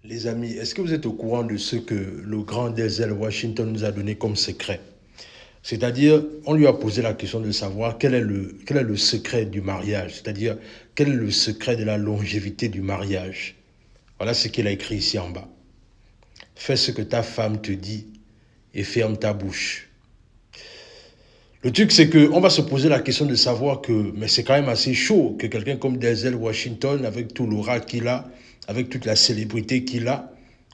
Les amis, est-ce que vous êtes au courant de ce que le grand Denzel Washington nous a donné comme secret? C'est-à-dire, on lui a posé la question de savoir quel est le secret du mariage, c'est-à-dire quel est le secret de la longévité du mariage. Voilà ce qu'il a écrit ici en bas. Fais ce que ta femme te dit et ferme ta bouche. Le truc, c'est qu'on va se poser la question de savoir que, mais c'est quand même assez chaud que quelqu'un comme Denzel Washington, avec tout l'aura qu'il a, avec toute la célébrité qu'il a,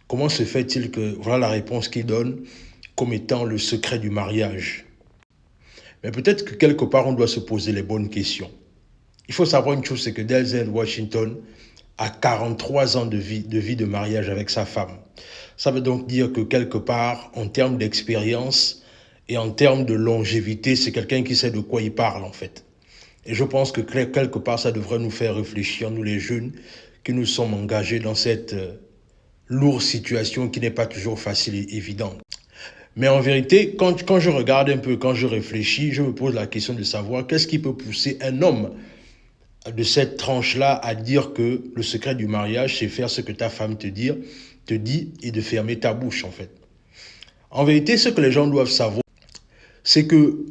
comment se fait-il que, voilà la réponse qu'il donne comme étant le secret du mariage. Mais peut-être que quelque part, on doit se poser les bonnes questions. Il faut savoir une chose, c'est que Denzel Washington a 43 ans de vie de mariage avec sa femme. Ça veut donc dire que quelque part, en termes d'expérience et en termes de longévité, c'est quelqu'un qui sait de quoi il parle en fait. Et je pense que quelque part, ça devrait nous faire réfléchir, nous les jeunes, qui nous sommes engagés dans cette lourde situation qui n'est pas toujours facile et évidente. Mais en vérité, quand je regarde un peu, quand je réfléchis, je me pose la question de savoir qu'est-ce qui peut pousser un homme de cette tranche-là à dire que le secret du mariage, c'est faire ce que ta femme te dit et de fermer ta bouche, en fait. En vérité, ce que les gens doivent savoir, c'est que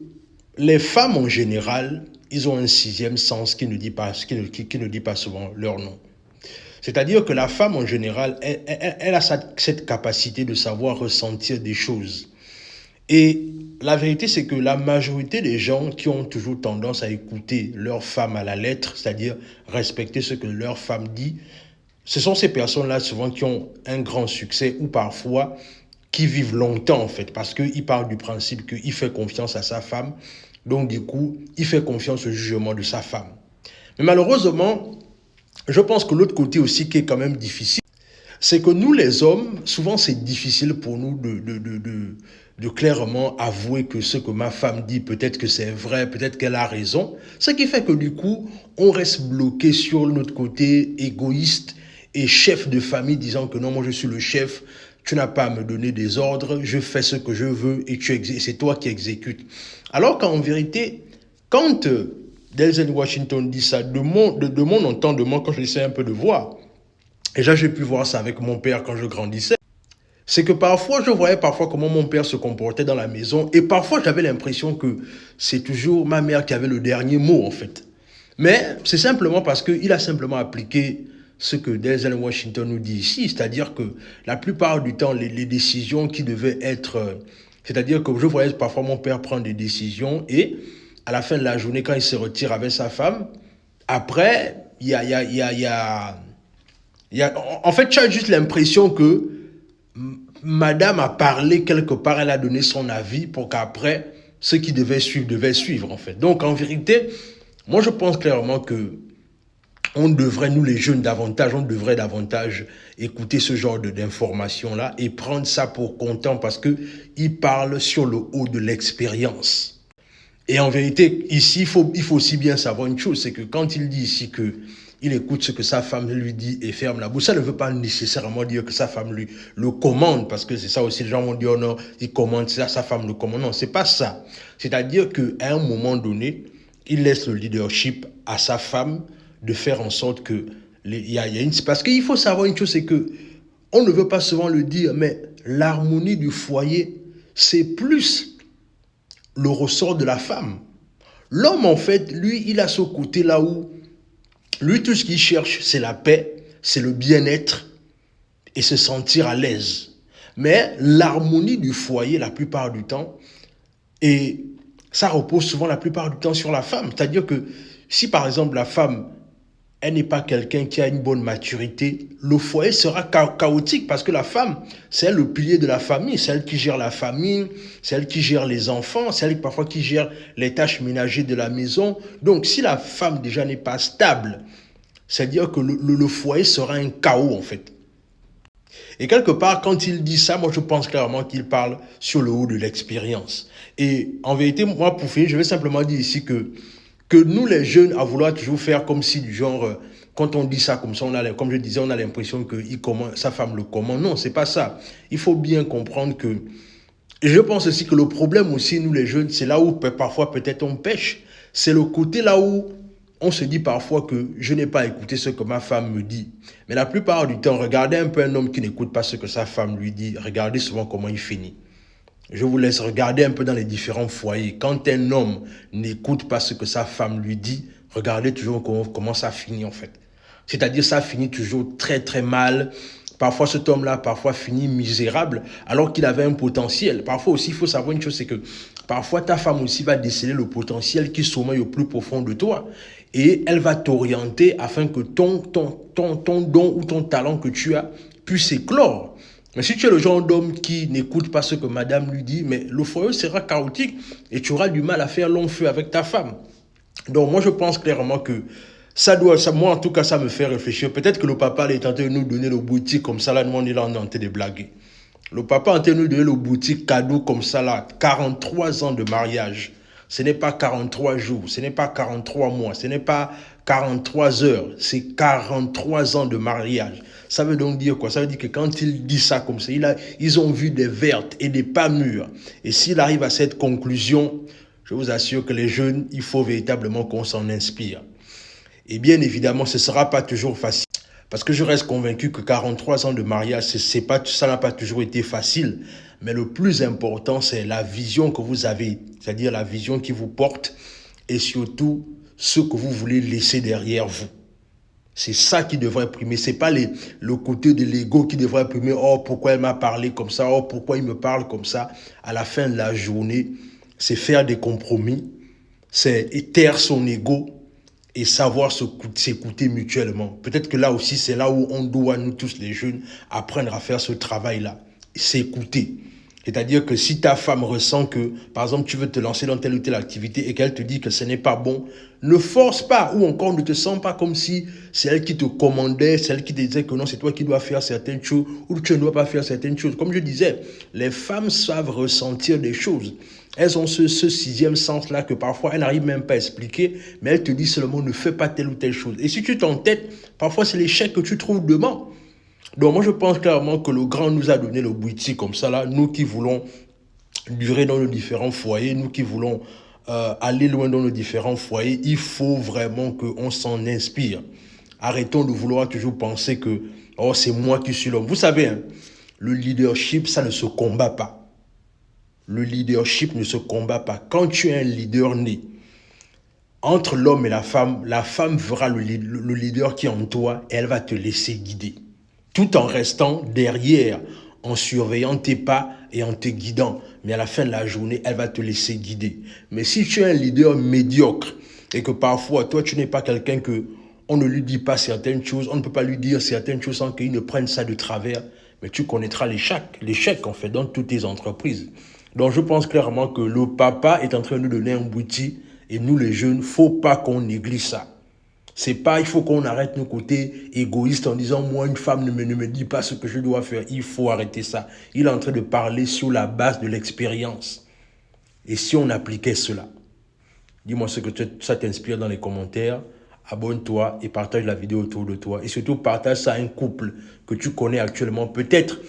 les femmes, en général, ils ont un sixième sens qui ne dit pas, qui ne dit pas souvent leur nom. C'est-à-dire que la femme, en général, elle a cette capacité de savoir ressentir des choses. Et la vérité, c'est que la majorité des gens qui ont toujours tendance à écouter leur femme à la lettre, c'est-à-dire respecter ce que leur femme dit, ce sont ces personnes-là souvent qui ont un grand succès ou parfois qui vivent longtemps en fait, parce qu'il part du principe qu'il fait confiance à sa femme, donc du coup, il fait confiance au jugement de sa femme. Mais malheureusement, je pense que l'autre côté aussi qui est quand même difficile, c'est que nous les hommes, souvent c'est difficile pour nous de clairement avouer que ce que ma femme dit, peut-être que c'est vrai, peut-être qu'elle a raison. Ce qui fait que du coup, on reste bloqué sur notre côté égoïste et chef de famille disant que non, moi je suis le chef, tu n'as pas à me donner des ordres, je fais ce que je veux et c'est toi qui exécutes. Alors qu'en vérité, quand Denzel Washington dit ça, de mon entendement, quand j'essaie un peu de voir, et là j'ai pu voir ça avec mon père quand je grandissais, c'est que parfois, je voyais parfois comment mon père se comportait dans la maison et parfois j'avais l'impression que c'est toujours ma mère qui avait le dernier mot en fait. Mais c'est simplement parce qu'il a simplement appliqué ce que Denzel Washington nous dit ici, c'est-à-dire que la plupart du temps, les décisions qui devaient être... c'est-à-dire que je voyais parfois mon père prendre des décisions et à la fin de la journée, quand il se retire avec sa femme, après, en fait, tu as juste l'impression que madame a parlé quelque part, elle a donné son avis pour qu'après, ce qui devait suivre, en fait. Donc, en vérité, moi, je pense clairement que on devrait, nous les jeunes, on devrait davantage écouter ce genre d'informations-là et prendre ça pour content parce qu'il parle sur le haut de l'expérience. Et en vérité, ici, il faut aussi bien savoir une chose, c'est que quand il dit ici que il écoute ce que sa femme lui dit et ferme la bouche, ça ne veut pas nécessairement dire que sa femme lui le commande, parce que c'est ça aussi, les gens vont dire, oh non, il commande, ça, sa femme le commande. Non, c'est pas ça. C'est-à-dire qu'à un moment donné, il laisse le leadership à sa femme de faire en sorte que... parce qu'il faut savoir une chose, c'est que on ne veut pas souvent le dire, mais l'harmonie du foyer, c'est plus le ressort de la femme. L'homme, en fait, lui, il a ce côté là où, lui, tout ce qu'il cherche, c'est la paix, c'est le bien-être et se sentir à l'aise. Mais l'harmonie du foyer, la plupart du temps, et ça repose souvent la plupart du temps sur la femme. C'est-à-dire que si, par exemple, la femme, elle n'est pas quelqu'un qui a une bonne maturité, le foyer sera chaotique parce que la femme, c'est elle le pilier de la famille, c'est elle qui gère la famille, c'est elle qui gère les enfants, c'est elle parfois qui gère les tâches ménagères de la maison. Donc si la femme déjà n'est pas stable, c'est-à-dire que le foyer sera un chaos en fait. Et quelque part, quand il dit ça, moi je pense clairement qu'il parle sur le haut de l'expérience. Et en vérité, moi pour finir, je vais simplement dire ici que nous les jeunes, à vouloir toujours faire comme si du genre, quand on dit ça comme ça, comme je disais, on a l'impression que sa femme le commande. Non, c'est pas ça. Il faut bien comprendre que, et je pense aussi que le problème aussi, nous les jeunes, c'est là où parfois peut-être on pêche. C'est le côté là où on se dit parfois que je n'ai pas écouté ce que ma femme me dit. Mais la plupart du temps, regardez un peu un homme qui n'écoute pas ce que sa femme lui dit. Regardez souvent comment il finit. Je vous laisse regarder un peu dans les différents foyers. Quand un homme n'écoute pas ce que sa femme lui dit, regardez toujours comment ça finit en fait. C'est-à-dire ça finit toujours très très mal. Parfois cet homme-là, parfois finit misérable alors qu'il avait un potentiel. Parfois aussi, il faut savoir une chose, c'est que parfois ta femme aussi va déceler le potentiel qui sommeille au plus profond de toi. Et elle va t'orienter afin que ton don ou ton talent que tu as puisse éclore. Mais si tu es le genre d'homme qui n'écoute pas ce que madame lui dit, mais le foyer sera chaotique et tu auras du mal à faire long feu avec ta femme. Donc moi je pense clairement que moi en tout cas ça me fait réfléchir. Peut-être que le papa est en train de nous donner le boutique comme ça, là nous on est là en train de blaguer. Le papa est en train de nous donner le boutique cadeau comme ça là, 43 ans de mariage. Ce n'est pas 43 jours, ce n'est pas 43 mois, ce n'est pas 43 heures, c'est 43 ans de mariage. Ça veut donc dire quoi? Ça veut dire que quand il dit ça comme ça, ils ont vu des vertes et des pas mûres. Et s'il arrive à cette conclusion, je vous assure que les jeunes, il faut véritablement qu'on s'en inspire. Et bien évidemment, ce ne sera pas toujours facile. Parce que je reste convaincu que 43 ans de mariage, ça n'a pas toujours été facile. Mais le plus important, c'est la vision que vous avez, c'est-à-dire la vision qui vous porte et surtout ce que vous voulez laisser derrière vous. C'est ça qui devrait primer. Ce n'est pas le côté de l'ego qui devrait primer. Oh, pourquoi elle m'a parlé comme ça? Oh, pourquoi il me parle comme ça? À la fin de la journée, c'est faire des compromis, c'est taire son ego et savoir s'écouter mutuellement. Peut-être que là aussi, c'est là où on doit, nous tous les jeunes, apprendre à faire ce travail-là. S'écouter. C'est-à-dire que si ta femme ressent que, par exemple, tu veux te lancer dans telle ou telle activité et qu'elle te dit que ce n'est pas bon, ne force pas ou encore ne te sens pas comme si c'est elle qui te commandait, c'est elle qui te disait que non, c'est toi qui dois faire certaines choses ou tu ne dois pas faire certaines choses. Comme je disais, les femmes savent ressentir des choses. Elles ont ce sixième sens-là que parfois elles n'arrivent même pas à expliquer, mais elles te disent seulement ne fais pas telle ou telle chose. Et si tu t'entêtes, parfois c'est l'échec que tu trouves demain. Donc moi je pense clairement que le grand nous a donné le boutique comme ça là, nous qui voulons durer dans nos différents foyers, nous qui voulons aller loin dans nos différents foyers, il faut vraiment qu'on s'en inspire. Arrêtons de vouloir toujours penser que oh, c'est moi qui suis l'homme. Vous savez, hein, le leadership, ça ne se combat pas. Le leadership ne se combat pas. Quand tu es un leader né, entre l'homme et la femme verra le leader qui est en toi et elle va te laisser guider. Tout en restant derrière, en surveillant tes pas et en te guidant. Mais à la fin de la journée, elle va te laisser guider. Mais si tu es un leader médiocre et que parfois, toi, tu n'es pas quelqu'un que on ne lui dit pas certaines choses, on ne peut pas lui dire certaines choses sans qu'il ne prenne ça de travers, mais tu connaîtras l'échec en fait dans toutes tes entreprises. Donc je pense clairement que le papa est en train de nous donner un bouti et nous les jeunes, faut pas qu'on néglige ça. C'est pas, il faut qu'on arrête nos côtés égoïstes en disant, moi, une femme ne me dit pas ce que je dois faire. Il faut arrêter ça. Il est en train de parler sur la base de l'expérience. Et si on appliquait cela? Dis-moi ce que ça t'inspire dans les commentaires. Abonne-toi et partage la vidéo autour de toi. Et surtout, partage ça à un couple que tu connais actuellement, peut-être,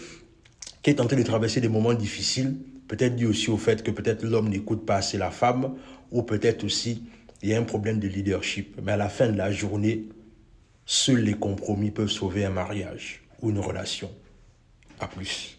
qui est en train de traverser des moments difficiles. Peut-être dû aussi au fait que peut-être l'homme n'écoute pas assez la femme, ou peut-être aussi il y a un problème de leadership. Mais à la fin de la journée, seuls les compromis peuvent sauver un mariage ou une relation. À plus.